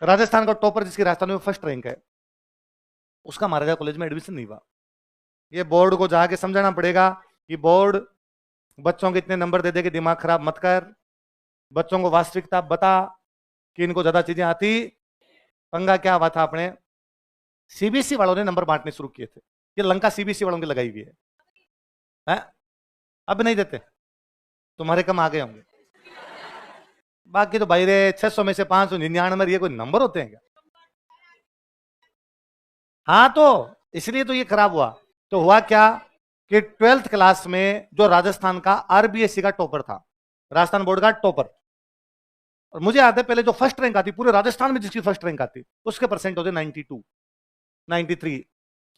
राजस्थान का टॉपर जिसकी राजस्थान में फर्स्ट रैंक है, उसका महाराजा कॉलेज में एडमिशन नहीं हुआ। ये बोर्ड को जाके समझाना पड़ेगा कि बोर्ड बच्चों के इतने नंबर दे दे कि दिमाग खराब मत कर, बच्चों को वास्तविकता बता कि इनको ज्यादा चीजें आती। पंगा क्या हुआ था, अपने सीबीएसई वालों ने नंबर बांटने शुरू किए थे। ये लंका सीबीएसई वालों की लगाई हुई है? अब नहीं देते, तुम्हारे कम आ गए होंगे। बाकी तो भाई रे 600 में से 599 ये कोई नंबर होते हैं क्या? हाँ, तो इसलिए तो ये खराब हुआ। तो हुआ क्या कि 12th क्लास में जो राजस्थान का आरबीएसई का टॉपर था, राजस्थान बोर्ड का टॉपर, और मुझे याद है पहले जो फर्स्ट रैंक आती पूरे राजस्थान में, जिसकी फर्स्ट रैंक आती उसके परसेंट होते 92 93।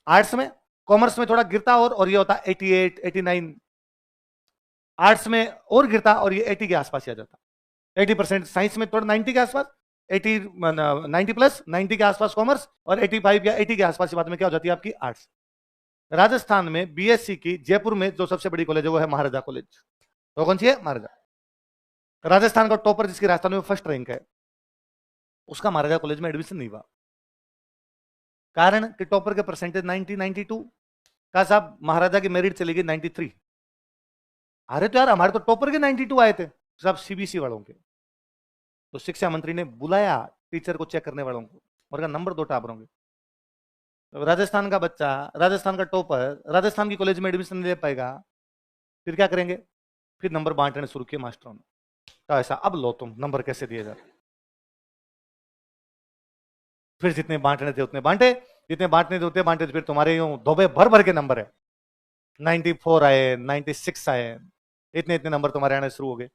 आर्ट्स में, कॉमर्स में थोड़ा गिरता और ये होता 88 89। आर्ट्स में और गिरता और ये 80 के आसपास ही आ जाता। 80%। साइंस में थोड़ा 90 के आसपास, 80 90 प्लस 90 के आसपास कॉमर्स, और 85 या 80 के आसपास बात में क्या हो जाती है आपकी आर्ट्स। राजस्थान में बीएससी की जयपुर में जो सबसे बड़ी कॉलेज है वो है महाराजा कॉलेज। तो कौन सी है? महाराजा। राजस्थान का टॉपर जिसकी राजस्थान में फर्स्ट रैंक है, उसका महाराजा कॉलेज में एडमिशन नहीं हुआ। कारण कि टॉपर के परसेंटेज 90 92 का, साहब महाराजा की मेरिट चली गई 93। अरे तो यार हमारे तो टॉपर के 92 आए थे, सब सीबीएसई वालों के। तो शिक्षा मंत्री ने बुलाया टीचर को चेक करने वालों को और कहा नंबर दो टाबरों के। तो राजस्थान का बच्चा, राजस्थान का टॉपर राजस्थान की कॉलेज में एडमिशन नहीं ले पाएगा, फिर क्या करेंगे? फिर नंबर बांटने शुरू किए मास्टरों ने। तो ऐसा, अब लो तुम नंबर कैसे दिए जाते। फिर जितने बांटने थे उतने बांटे, जितने बांटने थे उतने बांटे, फिर तुम्हारे यूं धोबे भर भर के नंबर है। 94 आए, 96 आए, इतने इतने नंबर तुम्हारे आने शुरू हो गए।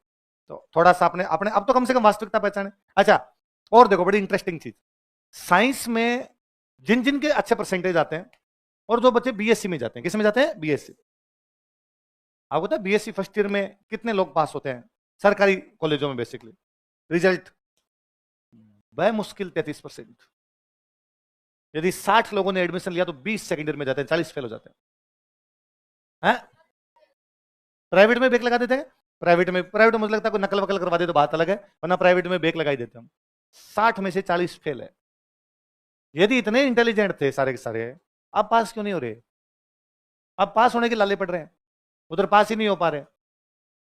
तो थोड़ा सा अपने अपने अब तो कम से कम वास्तविकता पहचाने। अच्छा, और देखो बड़ी इंटरेस्टिंग चीज, साइंस में जिन जिन के अच्छे परसेंटेज आते हैं और जो बच्चे बीएससी में जाते हैं, किस में जाते हैं? बीएससी। आपको पता है बीएससी फर्स्ट ईयर में कितने लोग पास होते हैं सरकारी कॉलेजों में? बेसिकली रिजल्ट मुश्किल 33%। यदि 60 लोगों ने एडमिशन लिया तो 20 सेकंड ईयर में जाते हैं, 40 फेल हो जाते हैं। प्राइवेट में बैक लगा देते हैं। प्राइवेट में मुझे लगता है कोई नकल वकल करवा दे तो बात अलग है, वरना प्राइवेट में बैक लगाई देते हम। 60 में से 40 फेल है। यदि इतने इंटेलिजेंट थे सारे के सारे, अब पास क्यों नहीं हो रहे? अब पास होने के लाले पड़ रहे हैं, उधर पास ही नहीं हो पा रहे।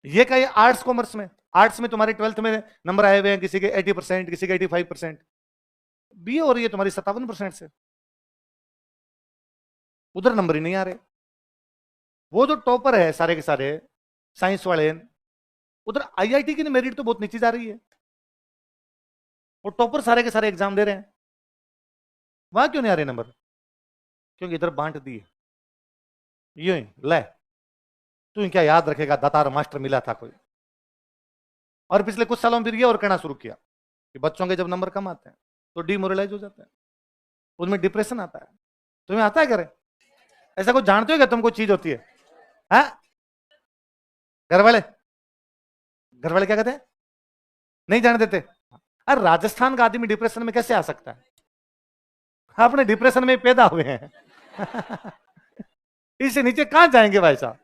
ये क्या, ये आर्ट्स कॉमर्स में, आर्ट्स में तुम्हारे 12th में नंबर आए हुए हैं किसी के 80%, किसी के 85%। बीए हो रही है तुम्हारी 57% से, उधर नंबर ही नहीं आ रहे। वो जो टॉपर है सारे के सारे साइंस वाले, उधर आईआईटी की मेरिट तो बहुत नीचे जा रही है, वो टॉपर सारे के सारे एग्जाम दे रहे हैं, वहां क्यों नहीं आ रहे नंबर? क्योंकि इधर बांट दिए। ये ले, तू क्या याद रखेगा, दातार मास्टर मिला था कोई। और पिछले कुछ सालों में फिर ये और कहना शुरू किया कि बच्चों के जब नंबर कम आते हैं तो डिमोरलाइज हो जाते हैं, उनमें डिप्रेशन आता है। तुम्हें आता है करे? ऐसा कुछ जानते हो क्या तुम? कोई चीज होती है? घर वाले, घर वाले क्या कहते हैं? नहीं जाने देते। अरे राजस्थान का आदमी डिप्रेशन में कैसे आ सकता है? अपने डिप्रेशन में पैदा हुए हैं। इससे नीचे कहां जाएंगे भाई साहब?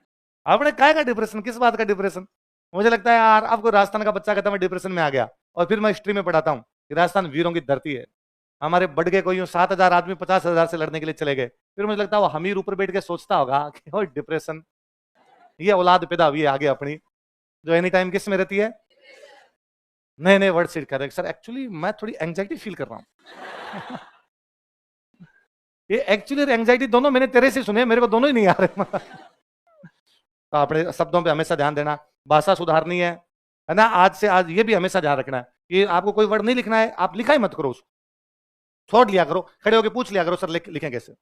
आपने काय का डिप्रेशन, किस बात का डिप्रेशन? मुझे लगता है यार आपको राजस्थान का बच्चा कहता मैं डिप्रेशन में आ गया, और फिर मैं हिस्ट्री में पढ़ाता हूं कि राजस्थान वीरों की धरती है, हमारे बढ़ गए कोई 7,000 आदमी 50,000 से लड़ने के लिए चले गए। फिर मुझे लगता है वो हमीर ऊपर बैठ के सोचता होगा कि वो डिप्रेशन, ये औलाद पैदा हुई है आगे अपनी, जो एनी टाइम किस में रहती है? नए नए वर्ड सीख कर रहे। सर एक्चुअली मैं थोड़ी एंग्जाइटी फील कर रहा हूं। ये एक्चुअली एंग्जाइटी दोनों मैंने तेरे से सुने, मेरे को दोनों ही नहीं आ रहे। तो अपने शब्दों पे हमेशा ध्यान देना, भाषा सुधारनी है ना। आज से आज ये भी हमेशा ध्यान रखना है कि आपको कोई वर्ड नहीं लिखना है, आप लिखा ही मत करो, उसको छोड़ लिया करो, खड़े होकर पूछ लिया करो सर लिखें कैसे।